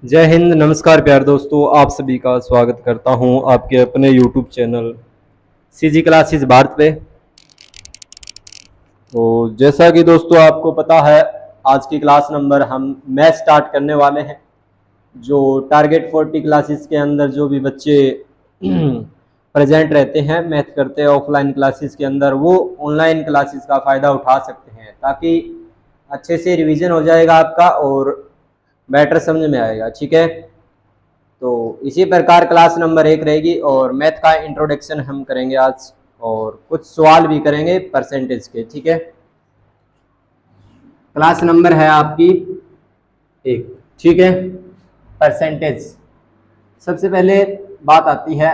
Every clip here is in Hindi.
जय हिंद। नमस्कार प्यारे दोस्तों, आप सभी का स्वागत करता हूं आपके अपने YouTube channel CG classes Bharat पे। तो जैसा कि दोस्तों आपको पता है, आज की क्लास नंबर हम मैथ स्टार्ट करने वाले हैं। जो टारगेट 40 क्लासेस के अंदर जो भी बच्चे प्रेजेंट रहते हैं, मैथ करते हैं ऑफलाइन क्लासेस के अंदर, वो ऑनलाइन क्लासेस का फ़ायदा उठा सकते हैं, ताकि अच्छे से रिवीजन हो जाएगा आपका और बेटर समझ में आएगा। ठीक है, तो इसी प्रकार क्लास नंबर 1 रहेगी और मैथ का इंट्रोडक्शन हम करेंगे आज, और कुछ सवाल भी करेंगे परसेंटेज के। ठीक है, क्लास नंबर है आपकी 1। ठीक है, परसेंटेज। सबसे पहले बात आती है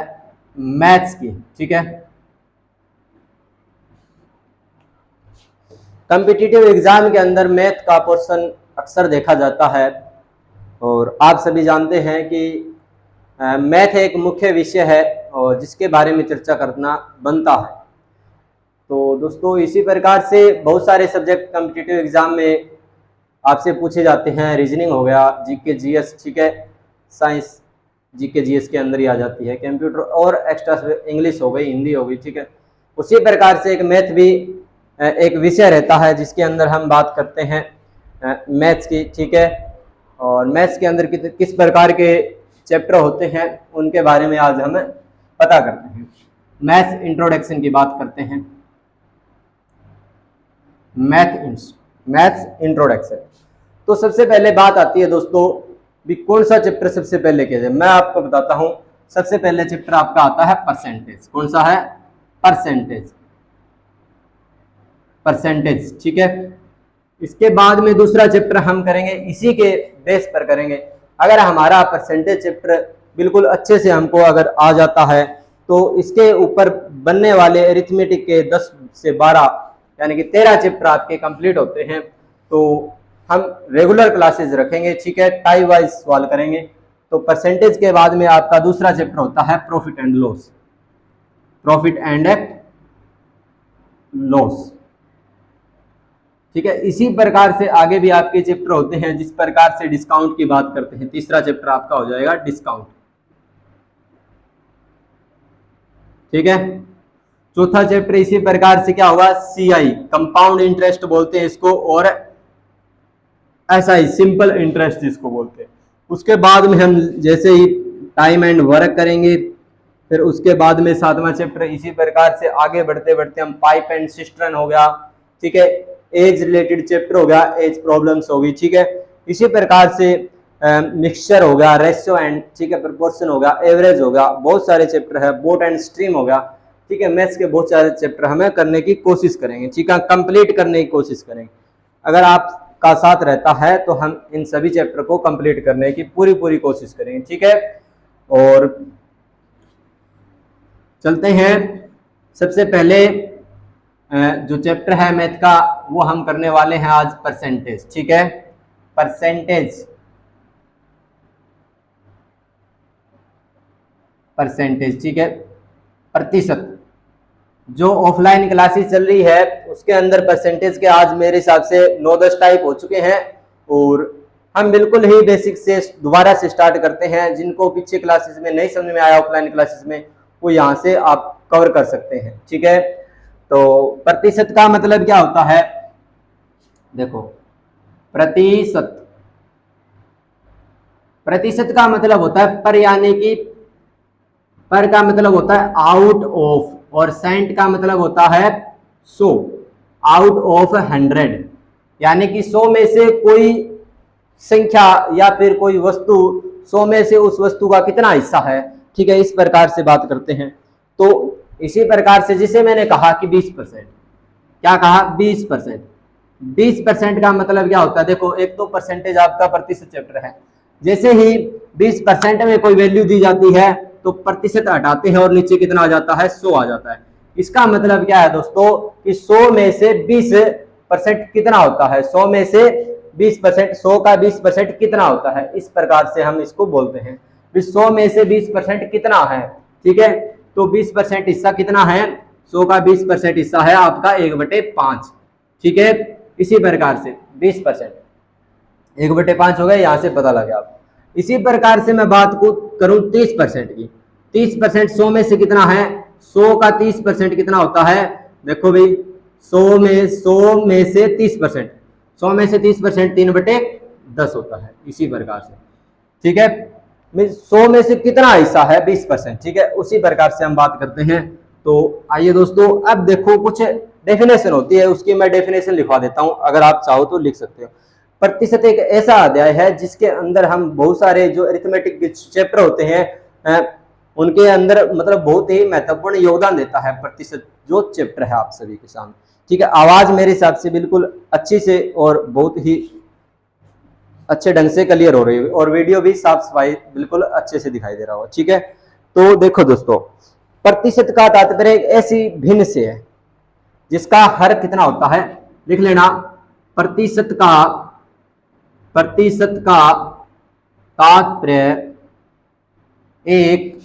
मैथ्स की। ठीक है, कॉम्पिटिटिव एग्जाम के अंदर मैथ का पोर्शन अक्सर देखा जाता है, और आप सभी जानते हैं कि मैथ एक मुख्य विषय है और जिसके बारे में चर्चा करना बनता है। तो दोस्तों, इसी प्रकार से बहुत सारे सब्जेक्ट कॉम्पिटिटिव एग्जाम में आपसे पूछे जाते हैं। रीजनिंग हो गया, जीके जीएस, ठीक है, साइंस जीके जीएस के अंदर ही आ जाती है, कंप्यूटर और एक्स्ट्रा इंग्लिश हो गई, हिंदी हो गई। ठीक है, उसी प्रकार से एक मैथ भी एक विषय रहता है जिसके अंदर हम बात करते हैं मैथ्स की। ठीक है, और मैथ्स के अंदर किस प्रकार के चैप्टर होते हैं उनके बारे में आज हम पता करते हैं। मैथ्स इंट्रोडक्शन की बात करते हैं। Maths introduction. तो सबसे पहले बात आती है दोस्तों, भी कौन सा चैप्टर सबसे पहले किया जाए। मैं आपको बताता हूं, सबसे पहले चैप्टर आपका आता है परसेंटेज। कौन सा है? परसेंटेज। ठीक है, इसके बाद में दूसरा चैप्टर हम करेंगे, इसी के बेस पर करेंगे। अगर हमारा परसेंटेज चैप्टर बिल्कुल अच्छे से हमको अगर आ जाता है, तो इसके ऊपर बनने वाले अरिथमेटिक के 10 से 12 यानी कि 13 चैप्टर आपके कंप्लीट होते हैं। तो हम रेगुलर क्लासेस रखेंगे। ठीक है, टाइम वाइज सवाल करेंगे। तो परसेंटेज के बाद में आपका दूसरा चैप्टर होता है प्रॉफिट एंड लॉस। ठीक है, इसी प्रकार से आगे भी आपके चैप्टर होते हैं। जिस प्रकार से डिस्काउंट की बात करते हैं, तीसरा चैप्टर आपका हो जाएगा डिस्काउंट। ठीक है, चौथा चैप्टर इसी प्रकार से क्या होगा? सीआई, कंपाउंड इंटरेस्ट बोलते हैं इसको, और एसआई, सिंपल इंटरेस्ट जिसको बोलते हैं। उसके बाद में हम जैसे ही टाइम एंड वर्क करेंगे, फिर उसके बाद में सातवां चैप्टर इसी प्रकार से आगे बढ़ते बढ़ते हम पाइप एंड सिस्टर्न हो गया। ठीक है, एज रिलेटेड चैप्टर हो गया, एज प्रॉब्लम्स होगी। ठीक है, इसी प्रकार से मिक्सचर हो गया, रेशियो एंड, ठीक है, प्रोपोर्शन हो गया, एवरेज हो गया, बहुत सारे चैप्टर है, बोट एंड स्ट्रीम हो गया। ठीक है, मैथ्स के बहुत सारे चैप्टर हमें करने की कोशिश करेंगे। ठीक है, कंप्लीट करने की कोशिश करेंगे। अगर आपका साथ रहता है तो हम इन सभी चैप्टर को कंप्लीट करने की पूरी कोशिश करेंगे। ठीक है, और चलते हैं। सबसे पहले जो चैप्टर है मैथ का, वो हम करने वाले हैं आज परसेंटेज। ठीक है, परसेंटेज। ठीक है, प्रतिशत। जो ऑफलाइन क्लासेस चल रही है उसके अंदर परसेंटेज के आज मेरे हिसाब से 9-10 टाइप हो चुके हैं, और हम बिल्कुल ही बेसिक से दोबारा से स्टार्ट करते हैं। जिनको पीछे क्लासेस में नहीं समझ में आया ऑफलाइन क्लासेस में, वो यहाँ से आप कवर कर सकते हैं। ठीक है, तो प्रतिशत का मतलब क्या होता है? देखो, प्रतिशत का मतलब होता है पर, यानी कि पर का मतलब होता है आउट ऑफ, और सेंट का मतलब होता है 100, आउट ऑफ 100। यानी कि 100 में से कोई संख्या या फिर कोई वस्तु, 100 में से उस वस्तु का कितना हिस्सा है। ठीक है, इस प्रकार से बात करते हैं। तो इसी प्रकार से जिसे मैंने कहा कि 20%, क्या कहा? 20% का मतलब क्या होता है? देखो, एक तो परसेंटेज आपका प्रतिशत चैप्टर है। जैसे ही 20% में कोई वैल्यू दी जाती है तो प्रतिशत हटाते हैं और नीचे कितना आ जाता है? 100 आ जाता है। इसका मतलब क्या है दोस्तों कि 100 में से 20% कितना होता है? 100 में से 20%, 100 का 20% कितना होता है? इस प्रकार से हम इसको बोलते हैं। 100 में से 20% कितना है? ठीक है, तो 20% हिस्सा कितना है? 100 का 20% हिस्सा है आपका 1/5। ठीक है, इसी प्रकार से 20% 1/5 हो गया, यहाँ से पता लग गया आप। इसी प्रकार से मैं बात को करूं 30% की, 30% 100 में से कितना है, 100 का 30% कितना होता है, देखो भाई 100 में से 30%, 100 में से 30% 3/10 होता है। इसी प्रकार से ठीक है, 100 में से कितना हिस्सा है, 20%। ठीक है, उसी प्रकार से हम बात करते हैं। तो आइए दोस्तों, अब देखो कुछ डेफिनेशन होती है, उसकी मैं डेफिनेशन लिखवा देता हूं, अगर आप चाहो तो लिख सकते हो। प्रतिशत एक ऐसा अध्याय है जिसके अंदर हम बहुत सारे जो अरिथमेटिक के चैप्टर होते हैं उनके अंदर मतलब बहुत ही महत्वपूर्ण योगदान देता है प्रतिशत जो चैप्टर है आप सभी के सामने। ठीक है, आवाज मेरे हिसाब से बिल्कुल अच्छी से और बहुत ही अच्छे ढंग से क्लियर हो रही है और वीडियो भी साफ सफाई बिल्कुल अच्छे से दिखाई दे रहा हो। ठीक है, तो देखो दोस्तों, प्रतिशत का तात्पर्य एक ऐसी भिन्न से है जिसका हर कितना होता है, लिख लेना, प्रतिशत का तात्पर्य एक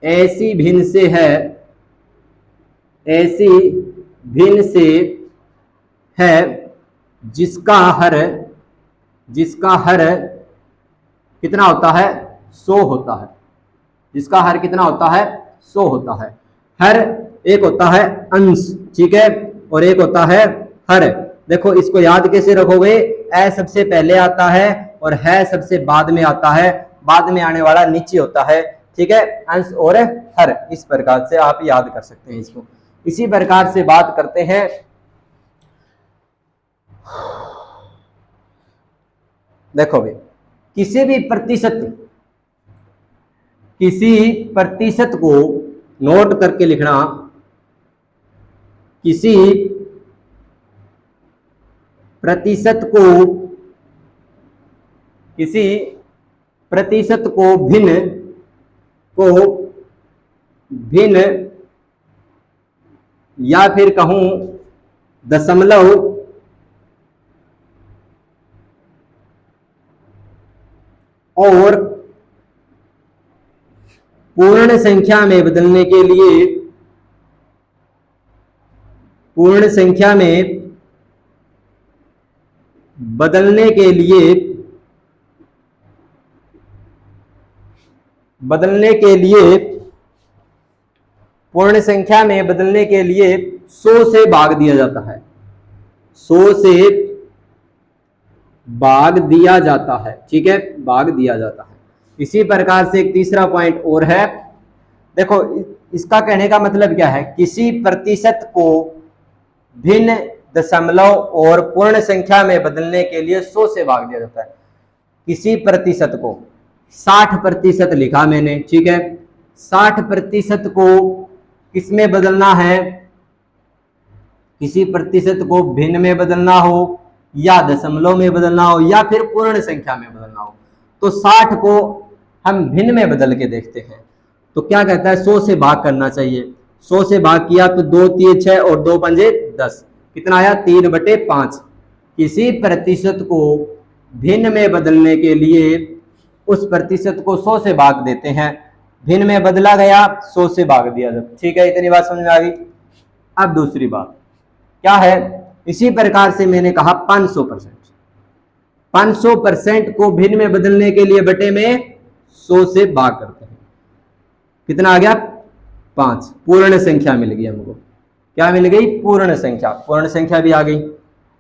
ऐसी भिन्न से है, ऐसी भिन्न से है जिसका हर कितना होता है, 100 होता है, जिसका हर कितना होता है, 100 होता है। हर एक होता है अंश, ठीक है, और एक होता है हर। देखो इसको याद कैसे रखोगे, ए सबसे पहले आता है और है सबसे बाद में आता है, बाद में आने वाला नीचे होता है। ठीक है, अंश और हर, इस प्रकार से आप याद कर सकते हैं इसको। इसी प्रकार से बात करते हैं, देखो भाई किसी प्रतिशत को नोट करके लिखना, किसी प्रतिशत को भिन्न या फिर कहूं दशमलव और पूर्ण संख्या में बदलने के लिए, पूर्ण संख्या में बदलने के लिए पूर्ण संख्या में बदलने के लिए 100 से भाग दिया जाता है, 100 से भाग दिया जाता है। ठीक है, भाग दिया जाता है। इसी प्रकार से एक तीसरा पॉइंट और है, देखो इसका कहने का मतलब क्या है, किसी प्रतिशत को भिन्न दशमलव और पूर्ण संख्या में बदलने के लिए 100 से भाग दिया जाता है। किसी प्रतिशत को 60% लिखा मैंने, ठीक है, 60% को किसमें बदलना है, किसी प्रतिशत को भिन्न में बदलना हो या दशमलव में बदलना हो या फिर पूर्ण संख्या में बदलना हो, तो 60 को हम भिन्न में बदल के देखते हैं। तो क्या कहता है, 100 से भाग करना चाहिए। 100 से भाग किया तो 2 3 6 और 2 5 10, कितना आया, 3/5। किसी प्रतिशत को भिन्न में बदलने के लिए उस प्रतिशत को 100 से भाग देते हैं, भिन्न में बदला गया 100 से भाग दिया जाता। ठीक है, इतनी बात समझ में आ गई। अब दूसरी बात क्या है, इसी प्रकार से मैंने कहा 500% को भिन्न में बदलने के लिए बटे में 100 से भाग करते हैं, कितना आ गया, 5। पूर्ण संख्या मिल गई हमको, क्या मिल गई, पूर्ण संख्या, पूर्ण संख्या भी आ गई।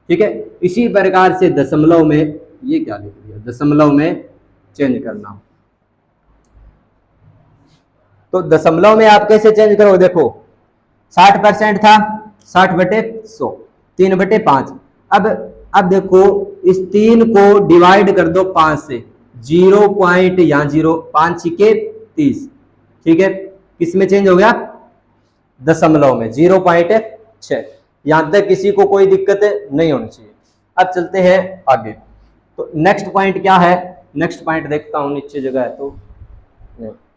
ठीक है, इसी प्रकार से दशमलव में, ये क्या लिख दिया, दशमलव में चेंज करना, तो दशमलव में आप कैसे चेंज करोगे, देखो 60% था, 60/100, 3/5। अब देखो इस 3 को डिवाइड कर दो 5 से, 0 पॉइंट या 0, 5 के 30। ठीक है, किस में चेंज हो गया, दशमलव में, 0.6। यहां तक किसी को कोई दिक्कत नहीं होनी चाहिए। अब चलते हैं आगे, तो नेक्स्ट पॉइंट क्या है, नेक्स्ट पॉइंट देखता हूं, नीचे जगह है तो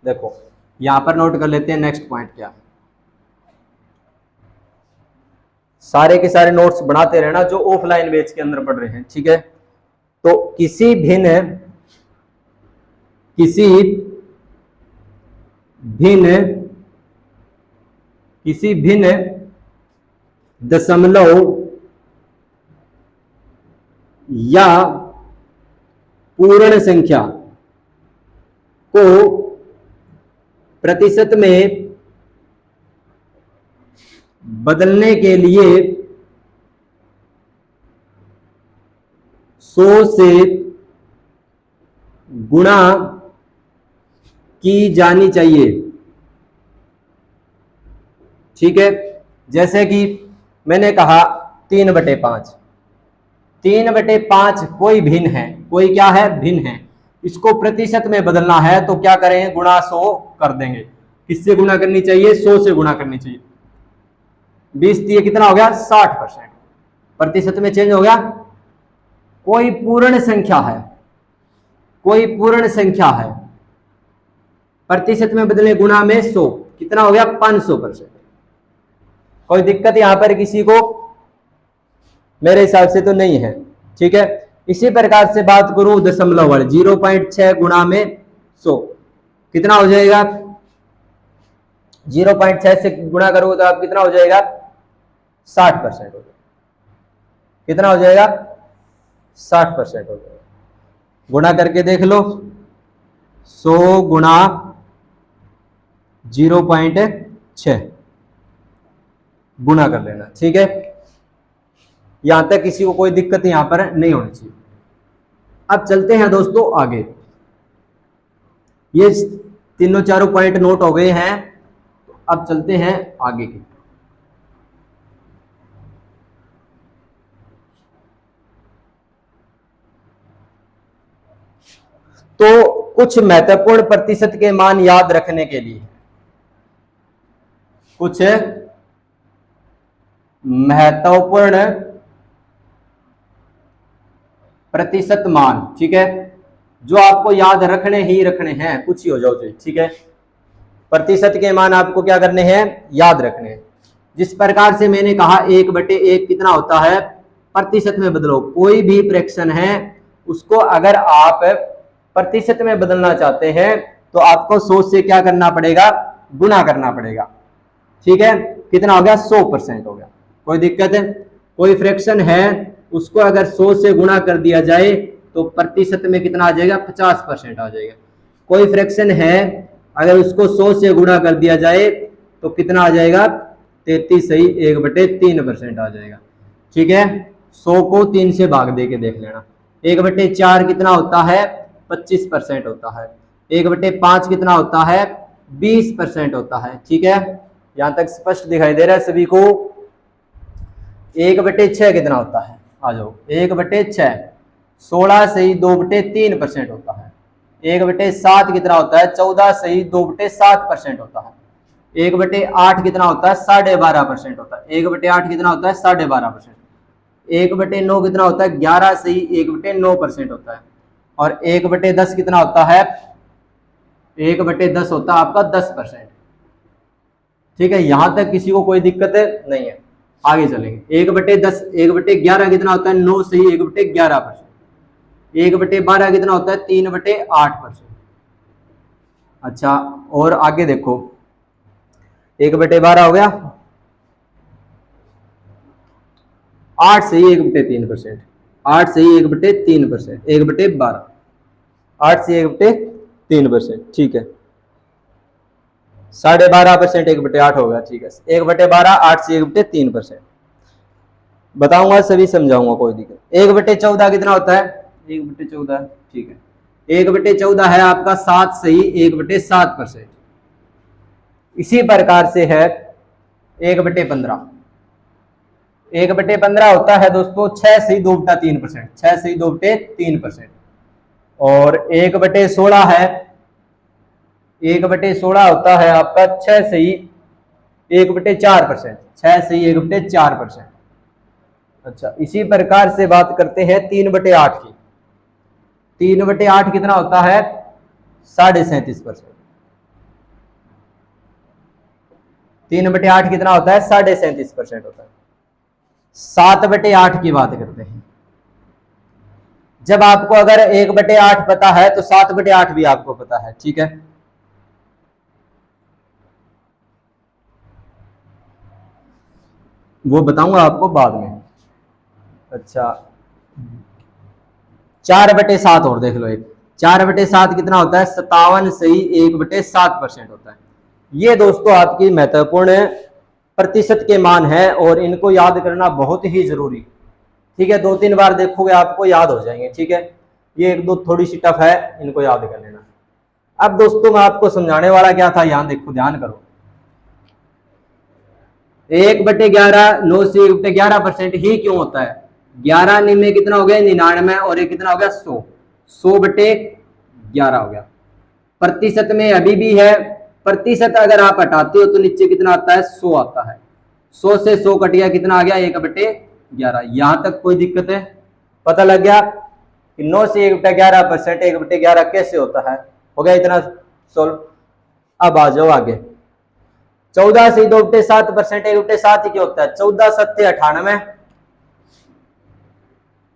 देखो यहां पर नोट कर लेते हैं नेक्स्ट पॉइंट क्या है। सारे के सारे नोट्स बनाते रहना जो ऑफलाइन बेच के अंदर पढ़ रहे हैं। ठीक है, तो किसी भिन्न दशमलव या पूर्ण संख्या को प्रतिशत में बदलने के लिए 100 से गुणा की जानी चाहिए। ठीक है, जैसे कि मैंने कहा 3/5, 3/5 कोई भिन्न है, कोई क्या है, भिन्न है। इसको प्रतिशत में बदलना है तो क्या करें, गुणा 100 कर देंगे। किससे गुणा करनी चाहिए, 100 से गुणा करनी चाहिए। 20 दिए कितना हो गया, 60%। प्रतिशत में चेंज हो गया। कोई पूर्ण संख्या है, कोई पूर्ण संख्या है, प्रतिशत में बदले गुणा में 100, कितना हो गया, 500%। कोई दिक्कत यहां पर किसी को, मेरे हिसाब से तो नहीं है। ठीक है, इसी प्रकार से बात करूं दशमलव वाले, 0.6 गुणा में 100 कितना हो जाएगा, 0.6 से गुणा करोगे तो आप कितना हो जाएगा, 60% हो जाएगा। कितना हो जाएगा, 60% हो जाएगा। गुणा करके देख लो, 100 गुणा 0.6 गुणा कर लेना। ठीक है, यहां तक किसी को कोई दिक्कत यहां पर नहीं होनी चाहिए। अब चलते हैं दोस्तों आगे। ये तीनों चारों पॉइंट नोट हो गए हैं, अब चलते हैं आगे की। तो कुछ महत्वपूर्ण प्रतिशत के मान याद रखने के लिए, कुछ महत्वपूर्ण प्रतिशत मान, ठीक है, जो आपको याद रखने ही रखने हैं, कुछ ही हो जाओ चाहिए। ठीक है, प्रतिशत के मान आपको क्या करने हैं, याद रखने हैं। जिस प्रकार से मैंने कहा 1/1 कितना होता है, प्रतिशत में बदलो। कोई भी फ्रैक्शन है उसको अगर आप प्रतिशत में बदलना चाहते हैं तो आपको 100 से क्या करना पड़ेगा, गुणा करना पड़ेगा। ठीक है, कितना हो गया, 100% हो गया। कोई दिक्कत है, कोई फ्रैक्शन है उसको अगर 100 से गुणा कर दिया जाए तो प्रतिशत में कितना आ जाएगा, 50% आ जाएगा। कोई फ्रैक्शन है अगर उसको 100 से गुणा कर दिया जाए तो कितना आ जाएगा, 33 सही 1/3% आ जाएगा। ठीक है, 100 को 3 से भाग दे के देख लेना। 1/4 कितना होता है, 25% होता है। 1/5 कितना होता है, 20% होता है। ठीक है, यहां तक स्पष्ट दिखाई दे रहा है सभी को। 1/6 कितना होता है, आ जाओ, 1/6 16 सही 2/3% होता है। 1/7 कितना होता है, 14 सही 2/7% होता है। 1/8 कितना होता है, 12.5% होता है। 1/8 कितना होता है, 12.5%। 1/9 कितना होता है, 11 सही 1/9% होता है। और 1/10 कितना होता है, 1/10 होता है आपका 10%। ठीक है, यहां तक किसी को कोई दिक्कत नहीं है, आगे चलेंगे। 1/10 1/11 कितना होता है, 9 सही 1/11%। 1/12 कितना होता है, 3/8%। अच्छा, और आगे देखो, 1/12 हो गया, 8 सही 1/3%। 8 सही 1/3%, 1/12, 8 से 1/3%। ठीक है, 12.5% 1/8 हो गया। ठीक है, 1/12 8 से 1/3%। बताऊंगा सभी समझाऊंगा, कोई दिक्कत। 1/14 कितना होता है, 1/14, ठीक है, 1/14 है आपका 7 सही 1/7%। इसी प्रकार से है 1/15। 1/15 होता है दोस्तों 6 सही 2/3%, 6 सही 2/3%। और 1/16 है, 1/16 होता है आपका 6 सही 1/4%, 6 सही 1/4%। अच्छा, इसी प्रकार से बात करते हैं 3/8 की। 3/8 कितना होता है, 37.5%। 3/8 कितना होता है, 37.5% होता है। 7/8 की बात करते हैं। जब आपको अगर 1/8 पता है तो 7/8 भी आपको पता है। ठीक है, वो बताऊंगा आपको बाद में। अच्छा, 4/7 और देख लो, एक 4/7 कितना होता है? 57 होता है। ये दोस्तों आपकी महत्वपूर्ण प्रतिशत के मान है और इनको याद करना बहुत ही जरूरी। ठीक है, 2-3 बार देखोगे आपको याद हो जाएंगे। ठीक है, ये 1-2 थोड़ी सी टफ है, इनको याद कर लेना। अब दोस्तों मैं आपको समझाने वाला क्या था, यहां देखो, ध्यान करो। 1/11 9 से 1/11% ही क्यों होता है? 11 में कितना हो गया? 99 और एक कितना हो गया? 100। 100/11 हो गया। प्रतिशत में अभी भी है, प्रतिशत अगर आप हटाते हो तो नीचे कितना आता है? 100 आता है। 100 से 100 कट गया, कितना आ गया? 1/11। यहां तक कोई दिक्कत है? पता लग गया कि 9 से 1/11% 1/11 कैसे होता है? हो गया इतना सोल्व। अब आ जाओ आगे। 14 से 2/7% 1/7 ही क्या होता है? 14 सत्ते 98।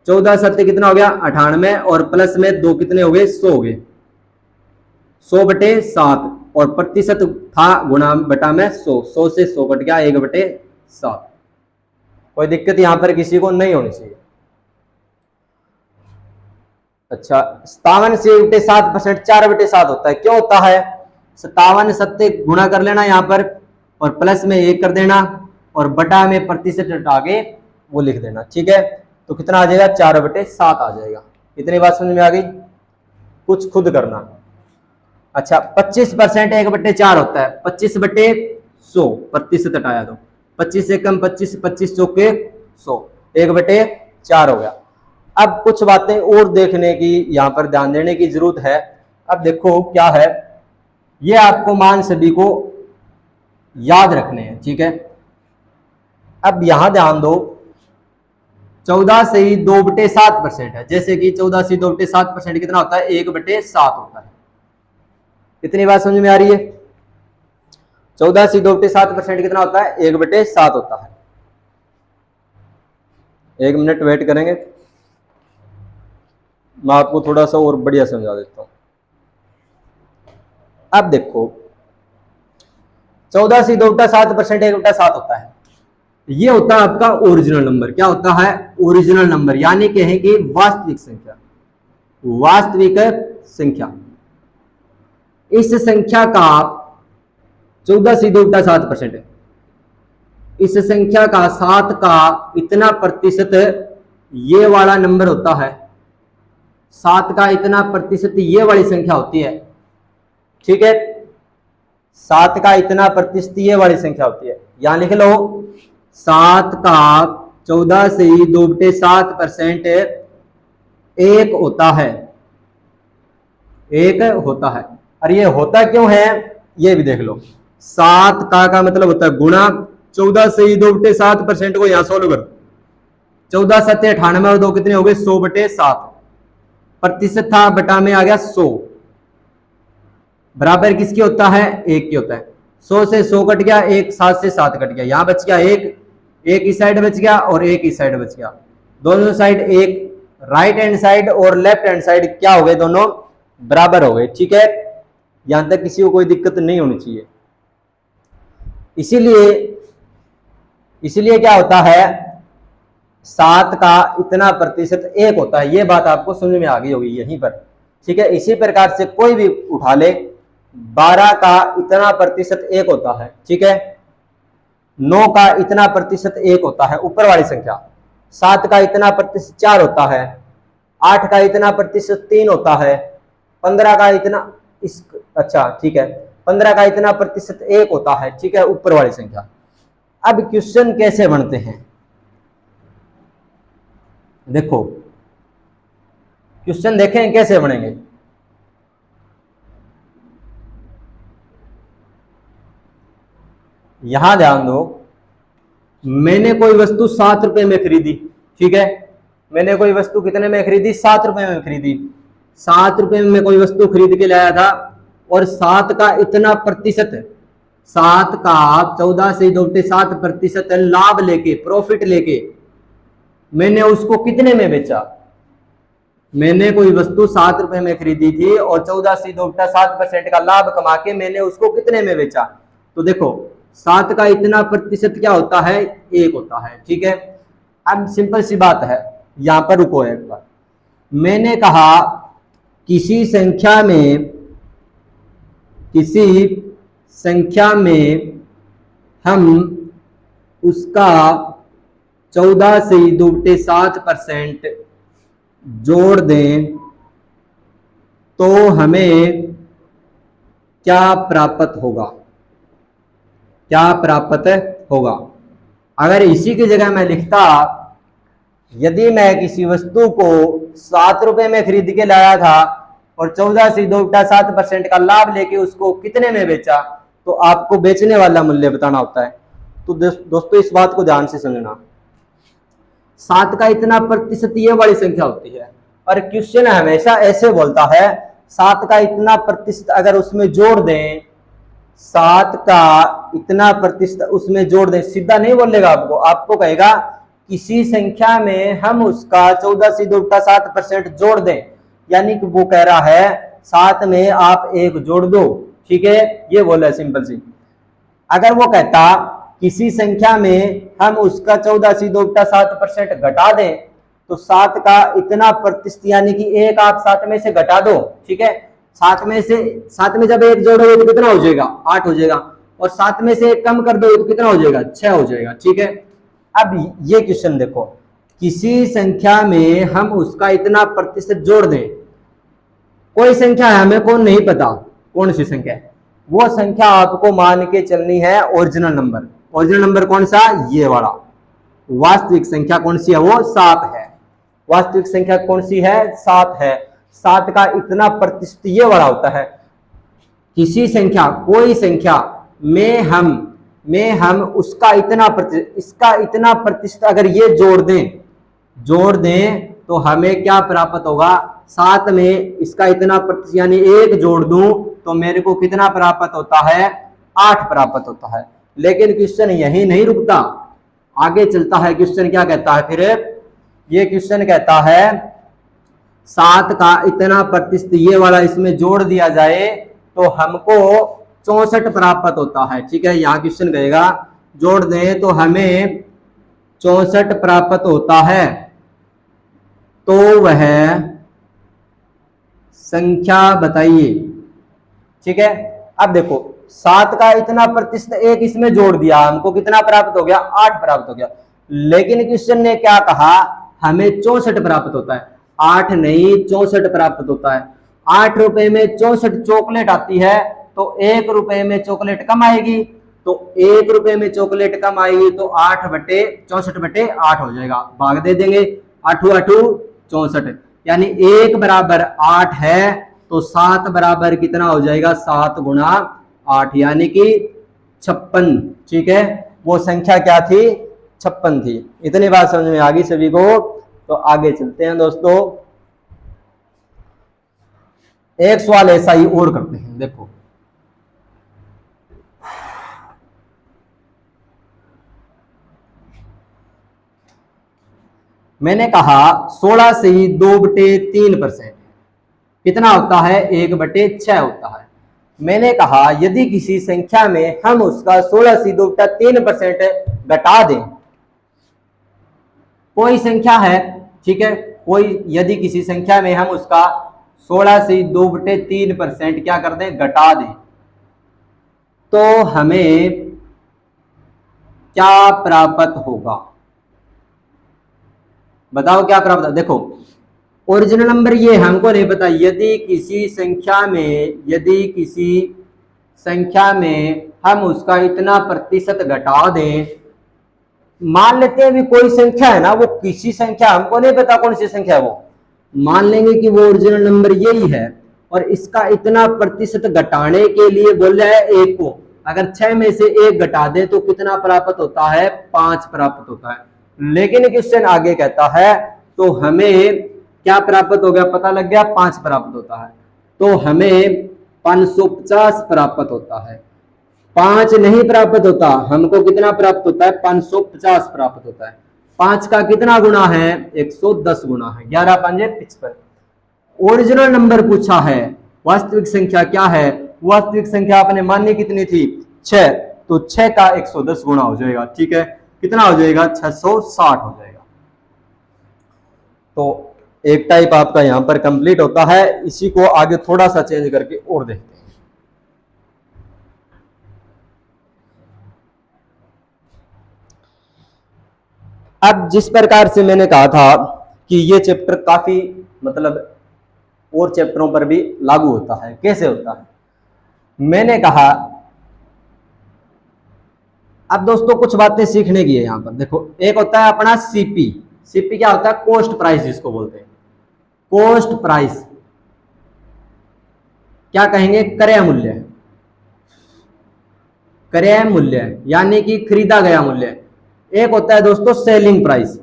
14 सत्ते कितना हो गया? 98 और प्लस में 2 कितने हो गए? 100 हो गए। 100/7 और प्रतिशत था गुणा बटा में 100। 100 से 100 कट गया, 1/7। कोई दिक्कत यहां पर किसी को नहीं होनी चाहिए। अच्छा, 57 से 1/7% 4/7 होता है। क्यों होता है? 57 सत्ते गुणा कर लेना यहां पर और प्लस में 1 कर देना और बटा में प्रतिशत हटा के वो लिख देना। ठीक है, तो कितना आ जाएगा? 4/7 आ जाएगा। इतनी बात समझ में आ गई? कुछ खुद करना। अच्छा, 25% 1/4 होता है। 25/100 प्रतिशत हटाया तो 25 से कम 25, 25 चौके 100, 1/4 हो गया। अब कुछ बातें और देखने की, यहां पर ध्यान देने की जरूरत है। अब देखो क्या है, ये आपको मान सभी को याद रखने हैं। ठीक है, अब यहां ध्यान दो, 14 से ही 2/7% है। जैसे कि 14 से 2/7% कितना होता है? 1/7 होता है। इतनी बात समझ में आ रही है? 14 से 2/7% कितना होता है? 1/7 होता है। 1 मिनट वेट करेंगे, मैं आपको थोड़ा सा और बढ़िया समझा देता हूं। अब देखो, 14 से 2/7% 1/7 होता है। ये होता है आपका ओरिजिनल नंबर। क्या होता है? ओरिजिनल नंबर, यानी कहें कि वास्तविक संख्या। वास्तविक संख्या, इस संख्या का 14 से 2/7% है। इस संख्या का 7 का इतना प्रतिशत ये वाला नंबर होता है। 7 का इतना प्रतिशत ये वाली संख्या होती है। ठीक है, 7 का इतना प्रतिशत ये वाली संख्या होती है। यहां लिख लो, 7 का 14 से 2/7% 1 होता है। 1 होता है। और ये होता क्यों है ये भी देख लो। 7 का मतलब होता है गुणा 14 से 2/7% को यहां सोल्व कर। 14 सत्ते 98 और 2 कितने हो गए? 100/7। प्रतिशत था, बटा में आ गया 100। बराबर किसकी होता है? 1 की होता है। 100 से 100 कट गया, 1 7 से 7 कट गया, यहां बच गया 1 इस साइड बच गया और 1 इस साइड बच गया। दोनों साइड 1, राइट हैंड साइड और लेफ्ट हैंड साइड क्या हो गए? दोनों बराबर हो गए। ठीक है, यहां तक किसी को कोई दिक्कत नहीं होनी चाहिए। इसीलिए क्या होता है? 7 का इतना प्रतिशत 1 होता है। ये बात आपको समझ में आ गई होगी यहीं पर। ठीक है, इसी प्रकार से कोई भी उठा ले, 12 का इतना प्रतिशत 1 होता है। ठीक है, 9 का इतना प्रतिशत 1 होता है, ऊपर वाली संख्या। 7 का इतना प्रतिशत 4 होता है। 8 का इतना प्रतिशत 3 होता है। 15 का इतना अच्छा ठीक है, 15 का इतना प्रतिशत 1 होता है। ठीक है, ऊपर वाली संख्या। अब क्वेश्चन कैसे बनते हैं देखो, क्वेश्चन देखें कैसे बनेंगे। यहां ध्यान दो, मैंने कोई वस्तु 7 रुपए में खरीदी। ठीक है, मैंने कोई वस्तु कितने में खरीदी? 7 रुपए में खरीदी। 7 रुपए में मैं कोई वस्तु खरीद के लाया था और 7 का इतना प्रतिशत, 7 का 14 से 2/7% लाभ लेके, प्रॉफिट लेके मैंने उसको कितने में बेचा? मैंने कोई वस्तु 7 रुपए में खरीदी थी और 14 से 2/7% का लाभ कमा के मैंने उसको कितने में बेचा? तो देखो, 7 का इतना प्रतिशत क्या होता है? 1 होता है। ठीक है, अब सिंपल सी बात है, यहां पर रुको एक बार। मैंने कहा किसी संख्या में हम उसका 14.7% जोड़ दें तो हमें क्या प्राप्त होगा। अगर इसी की जगह मैं लिखता, यदि मैं किसी वस्तु को 7 रुपए में खरीद के लाया था और 14.7% का लाभ लेके उसको कितने में बेचा, तो आपको बेचने वाला मूल्य बताना होता है। तो दोस्तों इस बात को ध्यान से समझना, 7 का इतना प्रतिशत ये वाली संख्या होती है, और क्वेश्चन हमेशा ऐसे बोलता है 7 का इतना प्रतिशत अगर उसमें जोड़ दें, 7 का इतना प्रतिशत उसमें जोड़ दें, सीधा नहीं बोलेगा आपको कहेगा किसी संख्या में हम उसका 14.7% जोड़ दें, यानी कि वो कह रहा है 7 में आप 1 जोड़ दो, ठीक है, ये बोला है सिंपल सी। अगर वो कहता किसी संख्या में हम उसका 14.7% घटा दें, तो 7 का इतना प्रतिशत यानी कि 1 आप 7 में से घटा दो, ठीक है, 7 में जब 1 जोड़ोगे तो कितना हो जाएगा, 8 हो जाएगा, और 7 में से 1 कम कर दो तो कितना हो जाएगा, 6 हो जाएगा, ठीक है। अब ये क्वेश्चन देखो, किसी संख्या में हम उसका इतना प्रतिशत जोड़ दें, कोई संख्या है हमें कौन नहीं पता कौन सी संख्या है, वो संख्या आपको मान के चलनी है ओरिजिनल नंबर। ओरिजिनल नंबर कौन सा, ये वाला। वास्तविक संख्या कौन सी है, वो 7 है। वास्तविक संख्या कौन सी है, 7 है। 7 का इतना प्रतिशत ये वाला होता है। किसी संख्या, कोई संख्या में हम उसका इतना प्रतिशत, इसका इतना प्रतिशत अगर ये जोड़ दें तो हमें क्या प्राप्त होगा, 7 में इसका इतना प्रतिशत यानी 1 जोड़ दूं तो मेरे को कितना प्राप्त होता है, 8 प्राप्त होता है। लेकिन क्वेश्चन यही नहीं रुकता, आगे चलता है। क्वेश्चन क्या कहता है फिर, ये क्वेश्चन कहता है 7 का इतना प्रतिशत ये वाला इसमें जोड़ दिया जाए तो हमको 64 प्राप्त होता है, ठीक है। यहाँ क्वेश्चन कहेगा जोड़ दें तो हमें 64 प्राप्त होता है, तो वह संख्या बताइए, ठीक है। अब देखो 7 का इतना प्रतिशत 1 इसमें जोड़ दिया, हमको कितना प्राप्त हो गया, 8 प्राप्त हो गया। लेकिन क्वेश्चन ने क्या कहा, हमें 64 प्राप्त होता है, 8 नहीं 64 प्राप्त होता है। 8 रुपए में 64 चॉकलेट आती है, तो 1 रुपए में चॉकलेट कम आएगी, तो 1 रुपए में चॉकलेट कम आएगी तो 64/8 हो जाएगा, भाग दे देंगे, 8 64, यानी 1 बराबर 8 है तो 7 बराबर कितना हो जाएगा, 7 गुणा 8 यानी कि 56, ठीक है। वो संख्या क्या थी, 56 थी। इतनी बात समझ में आ गई सभी को, तो आगे चलते हैं दोस्तों। एक सवाल ऐसा ही और करते हैं, देखो मैंने कहा 16 से 2/3% कितना होता है, 1/6 होता है। मैंने कहा यदि किसी संख्या में हम उसका 16 से 2/3% घटा दें, कोई संख्या है, ठीक है, कोई यदि किसी संख्या में हम उसका 16 से 2/3% क्या कर दें, घटा दें, तो हमें क्या प्राप्त होगा, बताओ क्या प्राप्त। देखो ओरिजिनल नंबर ये हमको नहीं पता, यदि किसी संख्या में हम उसका इतना प्रतिशत घटा दें, मान लेते हैं भी कोई संख्या है ना, वो किसी संख्या, हमको नहीं पता कौन सी संख्या है, वो मान लेंगे कि वो ओरिजिनल नंबर यही है, और इसका इतना प्रतिशत घटाने के लिए बोल रहा है 1 को, अगर 6 में से 1 घटा दे तो कितना प्राप्त होता है, 5 प्राप्त होता है। लेकिन क्वेश्चन आगे कहता है तो हमें क्या प्राप्त हो गया, पता लग गया, 5 प्राप्त होता है, तो हमें 550 प्राप्त होता है। 5 नहीं प्राप्त होता, हमको कितना प्राप्त होता है, 550 प्राप्त होता है। 5 का कितना गुना है, 110 गुना है, 11 5 55। ओरिजिनल नंबर पूछा है, वास्तविक संख्या क्या है, वास्तविक संख्या आपने मानी कितनी थी, 6, तो 6 का 110 गुना हो जाएगा, ठीक है, कितना हो जाएगा, 660 हो जाएगा। तो एक टाइप आपका यहां पर कंप्लीट होता है। इसी को आगे थोड़ा सा चेंज करके और देखते हैं। अब जिस प्रकार से मैंने कहा था कि ये चैप्टर काफी मतलब और चैप्टरों पर भी लागू होता है। कैसे होता है? मैंने कहा अब दोस्तों कुछ बातें सीखने की है यहां पर। देखो, एक होता है अपना सीपी। सीपी क्या होता है? कॉस्ट प्राइस जिसको बोलते हैं। कॉस्ट प्राइस क्या कहेंगे? क्रय मूल्य। क्रय मूल्य यानी कि खरीदा गया मूल्य। एक होता है दोस्तों सेलिंग प्राइस।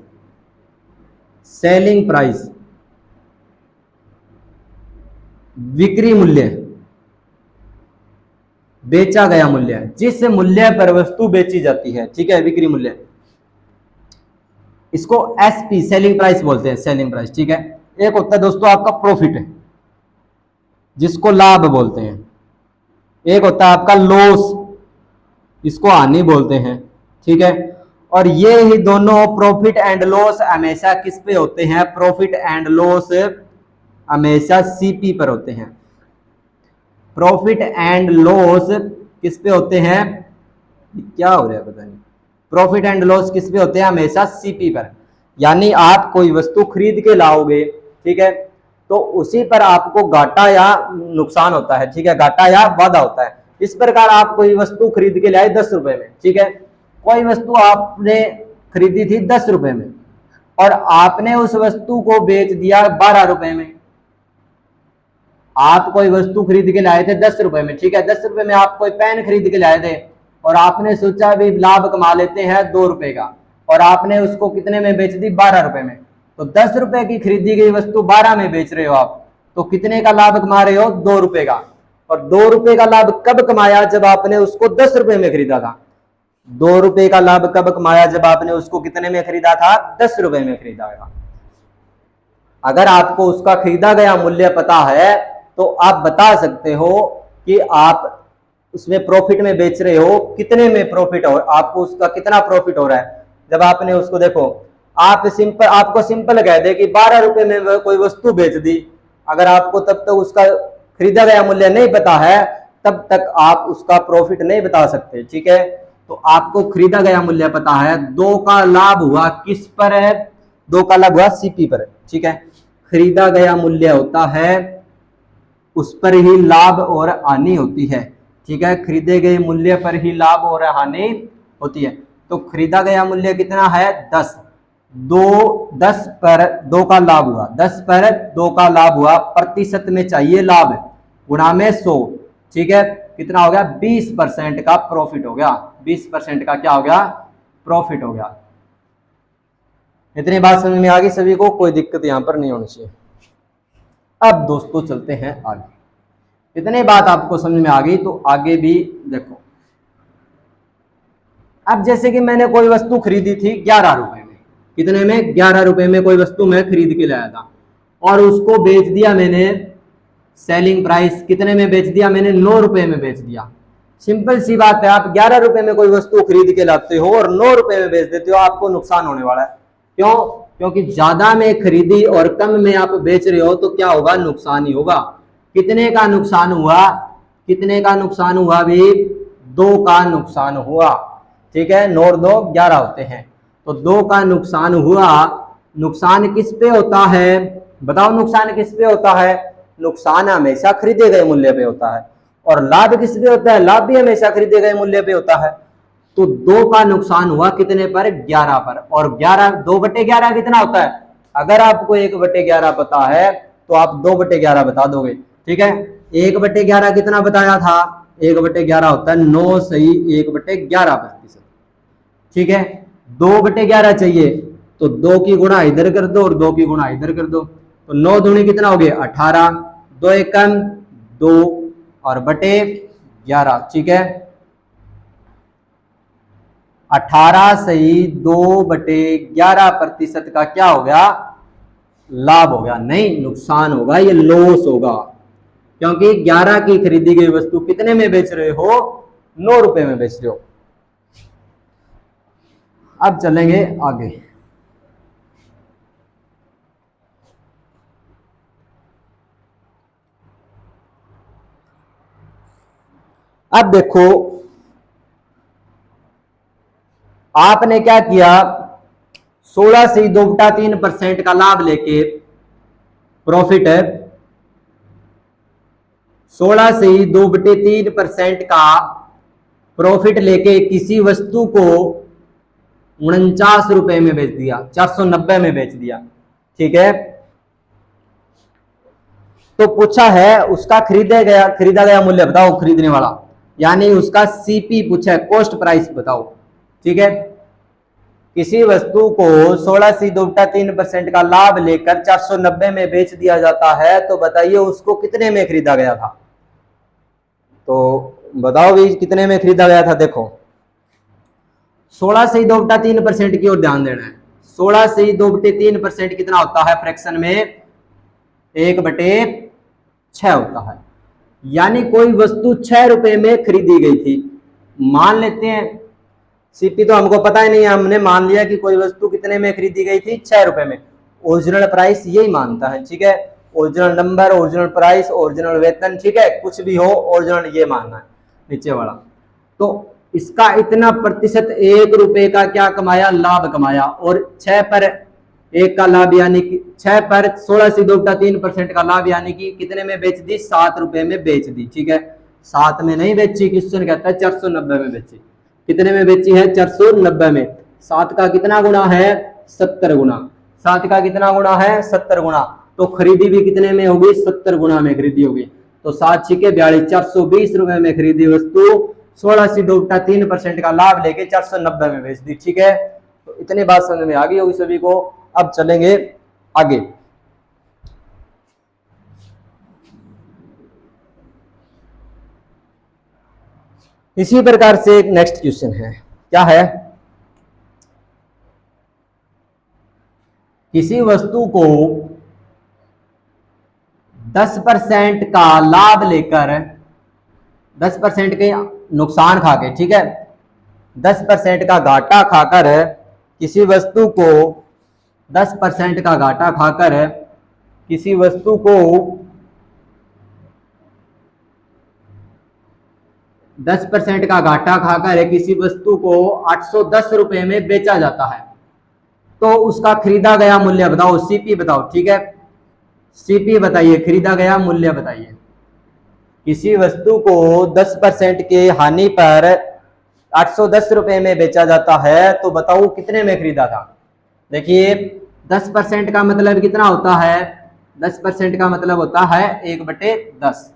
सेलिंग प्राइस बिक्री मूल्य, बेचा गया मूल्य, जिस मूल्य पर वस्तु बेची जाती है, ठीक है, बिक्री मूल्य। इसको एसपी सेलिंग प्राइस बोलते हैं, सेलिंग प्राइस, ठीक है। एक होता है दोस्तों आपका प्रॉफिट, जिसको लाभ बोलते हैं। एक होता है आपका लॉस, इसको हानि बोलते हैं, ठीक है। और ये ही दोनों प्रॉफिट एंड लॉस हमेशा किस पे होते हैं? प्रॉफिट एंड लॉस हमेशा सीपी पर होते हैं। प्रॉफिट एंड लॉस किस पे होते हैं? क्या हो रहा है पता नहीं। प्रॉफिट एंड लॉस किस पे होते हैं? हमेशा सीपी पर। यानी आप कोई वस्तु खरीद के लाओगे, ठीक है, तो उसी पर आपको घाटा या नुकसान होता है, ठीक है, घाटा या वादा होता है। इस प्रकार आप कोई वस्तु खरीद के लाए 10 रुपए में, ठीक है, कोई वस्तु आपने खरीदी थी 10 रुपए में और आपने उस वस्तु को बेच दिया 12 रुपए में। आप कोई वस्तु खरीद के लाए थे 10 रुपए में, ठीक है, 10 रुपए में आप कोई पेन खरीद के लाए थे और आपने सोचा भी लाभ कमा लेते हैं 2 रुपए का, और आपने उसको कितने में बेच दी? 12 रुपए में। तो 10 रुपए की खरीदी गई वस्तु 12 में बेच रहे हो आप, तो कितने का लाभ कमा रहे हो? 2 रुपए का। और 2 रुपए का लाभ कब कमाया? जब आपने उसको 10 रुपए में खरीदा था। 2 रुपए का लाभ कब कमाया? जब आपने उसको कितने में खरीदा था? 10 रुपए में खरीदा था। अगर आपको उसका खरीदा गया मूल्य पता है तो आप बता सकते हो कि आप उसमें प्रॉफिट में बेच रहे हो, कितने में प्रॉफिट हो, आपको उसका कितना प्रॉफिट हो रहा है। जब आपने उसको, देखो, आपको सिंपल कह दे कि 12 रुपए में कोई वस्तु बेच दी, अगर आपको तब तक उसका खरीदा गया मूल्य नहीं पता है तब तक आप उसका प्रॉफिट नहीं बता सकते, ठीक है। तो आपको खरीदा गया मूल्य पता है, 2 का लाभ हुआ किस पर है? 2 का लाभ हुआ सीपी पर, ठीक है। खरीदा गया मूल्य होता है, उस पर ही लाभ और हानि होती है, ठीक है। खरीदे गए मूल्य पर ही लाभ और हानि होती है। तो खरीदा गया मूल्य कितना है? 10। 10 पर 2 का लाभ हुआ, 10 पर 2 का लाभ हुआ, प्रतिशत में चाहिए लाभ, गुणा में 100, ठीक है, कितना हो गया? 20% का प्रॉफिट हो गया। 20% का क्या हो गया? प्रॉफिट हो गया। इतनी बात समझ में आ गई सभी को? कोई दिक्कत यहां पर नहीं होनी चाहिए। अब दोस्तों चलते हैं आगे। इतनी बात आपको समझ में आ गई तो आगे भी देखो। अब जैसे कि मैंने कोई वस्तु खरीदी थी 11 रुपए में, कितने में? 11 रुपए में कोई वस्तु मैं खरीद के लाया था और उसको बेच दिया मैंने, सेलिंग प्राइस कितने में बेच दिया मैंने? 9 रुपए में बेच दिया। सिंपल सी बात है, आप 11 रुपए में कोई वस्तु खरीद के लाते हो और 9 रुपए में बेच देते हो, आपको नुकसान होने वाला है। क्यों? क्योंकि ज्यादा में खरीदी और कम में आप बेच रहे हो तो क्या होगा? नुकसान ही होगा। कितने का नुकसान हुआ? कितने का नुकसान हुआ भी? 2 का नुकसान हुआ, ठीक है। 9 और 2 11 होते हैं, तो 2 का नुकसान हुआ। नुकसान किस पे होता है? बताओ, नुकसान किस पे होता है? नुकसान हमेशा खरीदे गए मूल्य पे होता है। और लाभ किस पे होता है? लाभ भी हमेशा खरीदे गए मूल्य पे होता है। तो 2 का नुकसान हुआ कितने पर? 11 पर। और 11 2/11 कितना होता है? अगर आपको 1/11 पता है तो आप 2/11 बता दोगे, ठीक है। 1/11 कितना बताया था? 1/11 होता है 9 सही 1/11%, ठीक है। 2/11 चाहिए तो 2 की गुणा इधर कर दो और 2 की गुणा इधर कर दो, तो 9 दूनी कितना हो गया? 18, 2 एकम 2 और बटे 11, ठीक है। 18 सही 2/11% का क्या हो गया? लाभ हो गया, नहीं नुकसान होगा, ये लॉस होगा। क्योंकि 11 की खरीदी गई वस्तु कितने में बेच रहे हो? 9 रुपए में बेच रहे हो। अब चलेंगे आगे। अब देखो आपने क्या किया, 16 से 2/3% का लाभ लेके प्रॉफिट है, 16 से 2/3% का प्रॉफिट लेके किसी वस्तु को 49 रुपए में बेच दिया, 490 में बेच दिया। ठीक है, तो पूछा है उसका खरीदा गया मूल्य बताओ, खरीदने वाला, यानी उसका सीपी पूछा है, कॉस्ट प्राइस बताओ। ठीक है, किसी वस्तु को 16 से 2/3% का लाभ लेकर 490 में बेच दिया जाता है, तो बताइए उसको कितने में खरीदा गया था। तो बताओ भी कितने में खरीदा गया था। देखो 16 से 2/3% की ओर ध्यान देना है। 16 से 2/3% कितना होता है फ्रैक्शन में, 1/6 होता है। यानी कोई वस्तु 6 रुपए में खरीदी गई थी, मान लेते हैं सीपी तो हमको पता ही नहीं है, हमने मान लिया कि कोई वस्तु कितने में खरीदी गई थी, 6 रुपए में। ओरिजिनल प्राइस यही मानता है। ठीक है, original number, original price, original वेतन, ठीक है, कुछ भी हो ओरिजिनल ये मानना है नीचे वाला। तो इसका इतना प्रतिशत 1 रुपए का क्या कमाया, लाभ कमाया, और 6 पर 1 का लाभ, यानी कि 6 पर 16 से 2/3% का लाभ, यानी कि कितने में बेच दी, 7 रुपए में बेच दी। ठीक है, 7 में नहीं बेची, क्वेश्चन कहता है 490 में बेची। कितने में बेची है, 490 में। 7 का कितना गुना है, 70 गुना। 7 का कितना गुना है, 70 गुना। तो खरीदी भी कितने में होगी, 70 गुना में खरीदी होगी। तो 7 छिके 42, 420 रुपए में खरीदी वस्तु 16 से 2/3% का लाभ लेके 490 में बेच दी। ठीक है, तो इतनी बात समझ में आ गई होगी सभी को। अब चलेंगे आगे। इसी प्रकार से एक नेक्स्ट क्वेश्चन है, क्या है, किसी वस्तु को 10% का लाभ लेकर 10% के नुकसान खाके, ठीक है, 10% का घाटा खाकर किसी वस्तु को 10% का घाटा खाकर किसी वस्तु को 10% का घाटा खाकर किसी वस्तु को 810 रुपए में बेचा जाता है, तो उसका खरीदा गया मूल्य बताओ, सीपी बताओ। ठीक है, सीपी बताइए, खरीदा गया मूल्य बताइए। किसी वस्तु को 10% के हानि पर 810 रुपए में बेचा जाता है, तो बताओ कितने में खरीदा था। देखिए 10% का मतलब कितना होता है, 10% का मतलब होता है 1/10।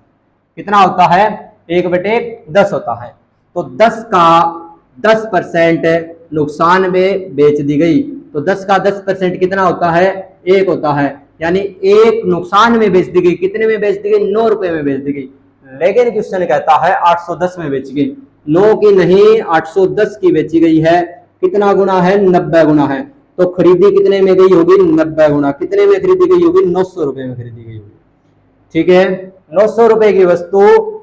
कितना होता है, 1/10 होता है। तो 10 का 10% नुकसान में बेच दी गई, तो 10 का 10% कितना होता है, 1 होता है। यानी 1 नुकसान में बेच दी गई, कितने में बेच दी गई, 9 रुपए में बेच दी गई। लेकिन क्वेश्चन कहता है 810 में बेची गई, 9 की नहीं 810 की बेची गई है। कितना गुना है, 90 गुना है। तो खरीदी कितने में गई होगी, 90 गुना। कितने में खरीदी गई होगी, 900 रुपए में खरीदी गई होगी। ठीक है, 900 रुपए की वस्तु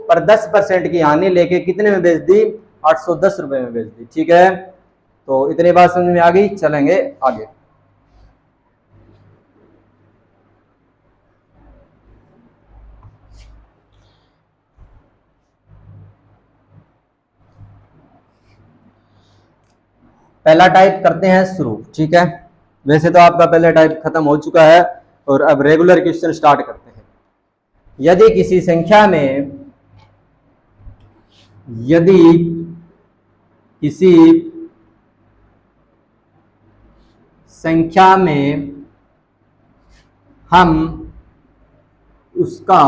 पर 10% की हानि लेके कितने में बेच दी, 810 रुपए में बेच दी। ठीक है, तो इतनी बात समझ में आ गई, चलेंगे आगे। पहला टाइप करते हैं शुरू। ठीक है, वैसे तो आपका पहला टाइप खत्म हो चुका है और अब रेगुलर क्वेश्चन स्टार्ट करते हैं। यदि किसी संख्या में हम उसका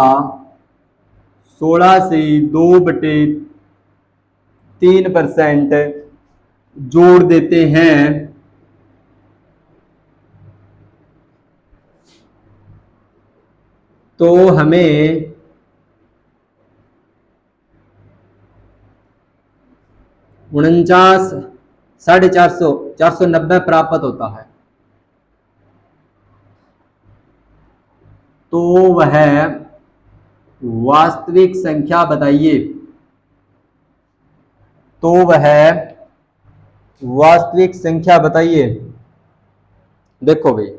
16 से 2/3% जोड़ देते हैं, तो हमें 49 490 प्राप्त होता है। तो वह वास्तविक संख्या बताइए। तो वह वास्तविक संख्या बताइए। देखो भाई,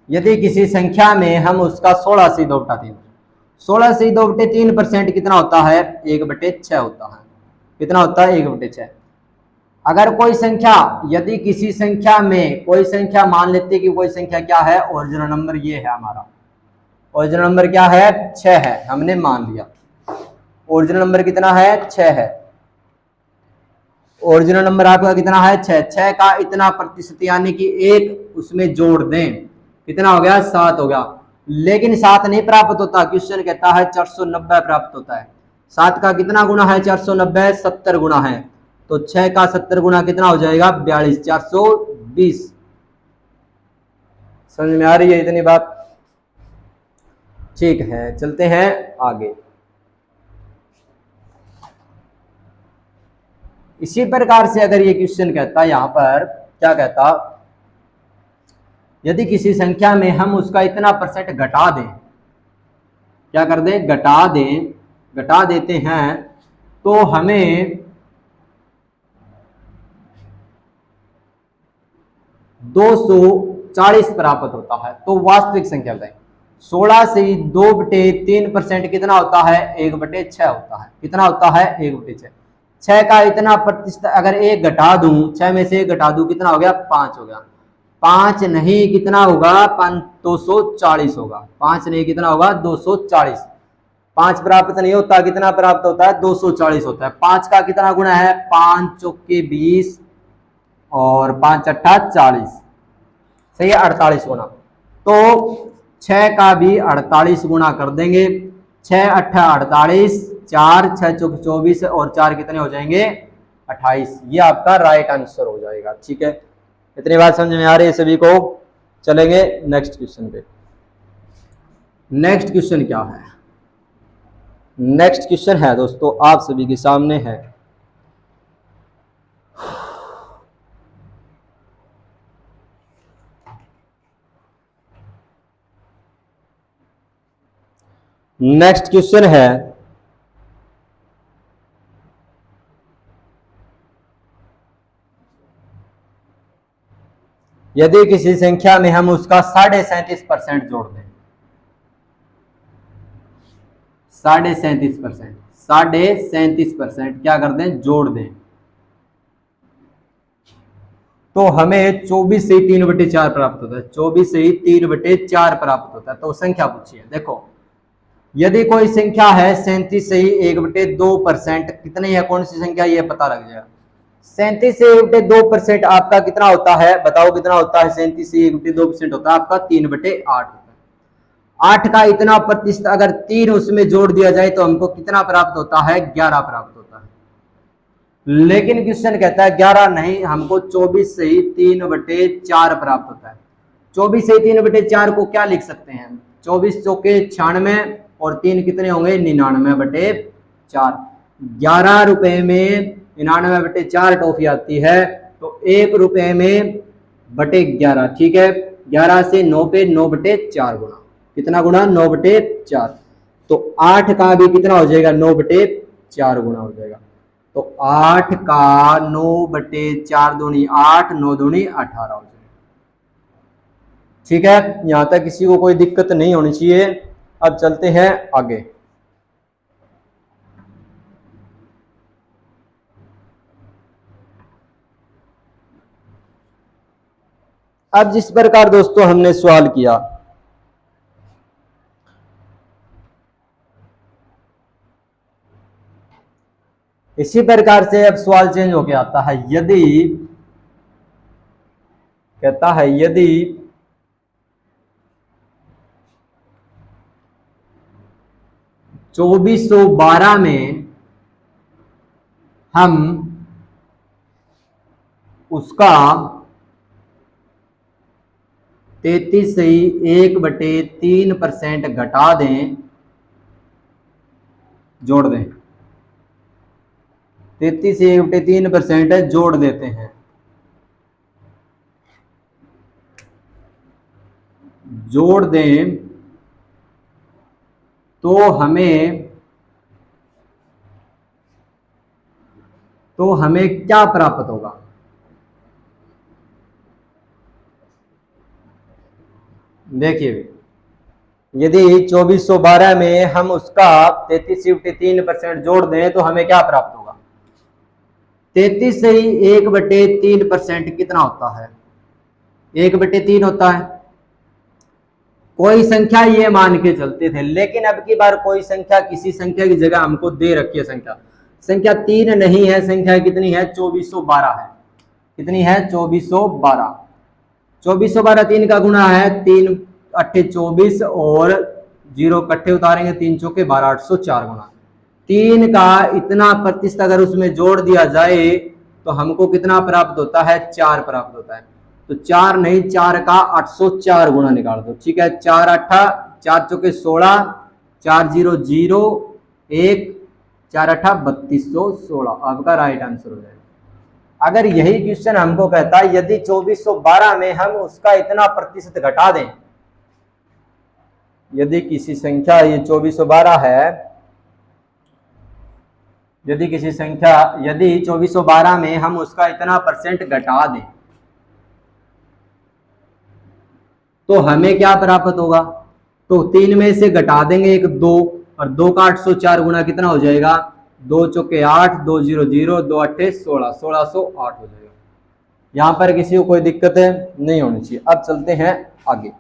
यदि किसी संख्या में हम उसका 16 से 2/3 16 से 2/3% कितना होता है? 1/6 होता है। कितना होता है? 1/6। अगर कोई संख्या, यदि किसी संख्या में कोई संख्या, मान लेते हैं कि कोई संख्या क्या है, ओरिजिनल नंबर ये है हमारा, ओरिजिनल नंबर क्या है? 6 है, हमने मान लिया। ओरिजिनल नंबर कितना है? 6 है। ओरिजिनल नंबर आपका कितना है? 6। 6 का इतना प्रतिशत यानी कि 1 उसमें जोड़ दें, कितना हो गया? 7 हो गया। लेकिन 7 नहीं प्राप्त होता, क्वेश्चन कहता है 490 प्राप्त होता है। 7 का कितना गुना है? 490, 70 गुना है। तो 6 का 70 गुना कितना हो जाएगा? 42, 420। समझ में आ रही है इतनी बात? ठीक है, चलते हैं आगे। इसी प्रकार से अगर ये क्वेश्चन कहता, यहां पर क्या कहता, यदि किसी संख्या में हम उसका इतना % घटा दें, क्या कर दें? घटा दें, घटा देते हैं, तो हमें 240 प्राप्त होता है। तो वास्तविक संख्या बताएं। 16 से 2/3% कितना होता है? 1/6 होता है। कितना होता है? 1/6। 6 का इतना प्रतिशत अगर 1 घटा दूं, 6 में से 1 घटा दूं, कितना हो गया? 5 हो गया। 5 नहीं, कितना होगा? 240 होगा। 5 नहीं, कितना होगा? 240। 5 प्राप्त नहीं होता, कितना प्राप्त होता है? 240 होता है। 5 का कितना गुना है? 5 चौके 20 और 5 अट्ठा 40, सही है, 48 गुना। तो 6 का भी 48 गुना कर देंगे। 6 अट्ठा 48, 4 6 चौक 24 और 4 कितने हो जाएंगे? 28। ये आपका राइट आंसर हो जाएगा। ठीक है, इतनी बात समझ में आ रही है सभी को? चलेंगे नेक्स्ट क्वेश्चन पे। नेक्स्ट क्वेश्चन क्या है? नेक्स्ट क्वेश्चन है दोस्तों आप सभी के सामने है, नेक्स्ट क्वेश्चन है, यदि किसी संख्या में हम उसका 37.5% जोड़ दें, 37.5%, 37.5% क्या कर दें? जोड़ दें, तो हमें 24 से 3/4 प्राप्त होता है। 24 से 3/4 प्राप्त होता है। तो संख्या पूछिए, देखो यदि कोई संख्या है 37 से 1/2%, कितनी है, कौन सी संख्या, ये पता लग जाएगा। 37 से 1/2% आपका कितना होता है? बताओ कितना होता है? 37 से 1/2% होता है आपका 3/8 होता है। 8 का इतना प्रतिशत अगर 3 उसमें जोड़ दिया जाए तो हमको कितना प्राप्त होता है? 11 प्राप्त होता है। लेकिन क्वेश्चन कहता है 11 नहीं, हमको 24 से ही 3/4 प्राप्त होता है। 24 से 3/4 को क्या लिख सकते हैं? 24 चौके 96 और 3 कितने होंगे? 99/4। 11 रुपए में 99/4 टॉफी आती है, तो 1 रुपए में बटे 11। ठीक है, 11 से 9 पे 9/4 गुना, कितना गुना? 9/4। तो 8 का भी कितना हो जाएगा? 9/4 गुना हो जाएगा। तो 8 का 9/4 दूनी 8, 9 दूनी 18 हो जाएगा। ठीक है, यहां तक किसी को कोई दिक्कत नहीं होनी चाहिए। अब चलते हैं आगे। अब जिस प्रकार दोस्तों हमने सवाल किया, इसी प्रकार से अब सवाल चेंज होके आता है। यदि कहता है यदि 2412 में हम उसका 33 से 1/3% घटा दें, जोड़ दें, 33 से 1/3% जोड़ देते हैं, जोड़ दें, तो हमें क्या प्राप्त होगा? देखिए यदि 2412 में हम उसका 33.3% जोड़ दें तो हमें क्या प्राप्त होगा? 33 से ही 1/3% कितना होता है? 1/3 होता है। कोई संख्या ये मान के चलते थे, लेकिन अब की बार कोई संख्या किसी संख्या की जगह हमको दे रखी है। संख्या 3 नहीं है, संख्या कितनी है? 2412 है। कितनी है? 2412। 2412 3 का गुणा है, 3 अट्ठे 24 और 0 कट्ठे उतारेंगे, 3 चौके 12, 804 गुणा 3 का इतना प्रतिशत अगर उसमें जोड़ दिया जाए तो हमको कितना प्राप्त होता है? 4 प्राप्त होता है। तो 4 नहीं, 4 का 804 गुणा निकाल दो। ठीक है, 4 अट्ठा 4 चौके 16, 4 0 0 1, 4 अट्ठा 3216 आपका राइट आंसर हो जाएगा। अगर यही क्वेश्चन हमको कहता है यदि 2412 में हम उसका इतना प्रतिशत घटा दें, यदि किसी संख्या ये 2412 है, यदि 2412 में हम उसका इतना परसेंट घटा दें तो हमें क्या प्राप्त होगा? तो 3 में से घटा देंगे एक 2, और 2 का 804 गुणा कितना हो जाएगा? 2 चौके 8, 2 0 0, 2 अट्ठे 16, 1608 हो जाएगा। यहां पर किसी को कोई दिक्कत है? नहीं होनी चाहिए। अब चलते हैं आगे।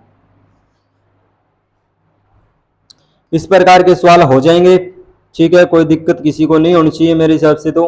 इस प्रकार के सवाल हो जाएंगे। ठीक है, कोई दिक्कत किसी को नहीं होनी चाहिए मेरे हिसाब से। तो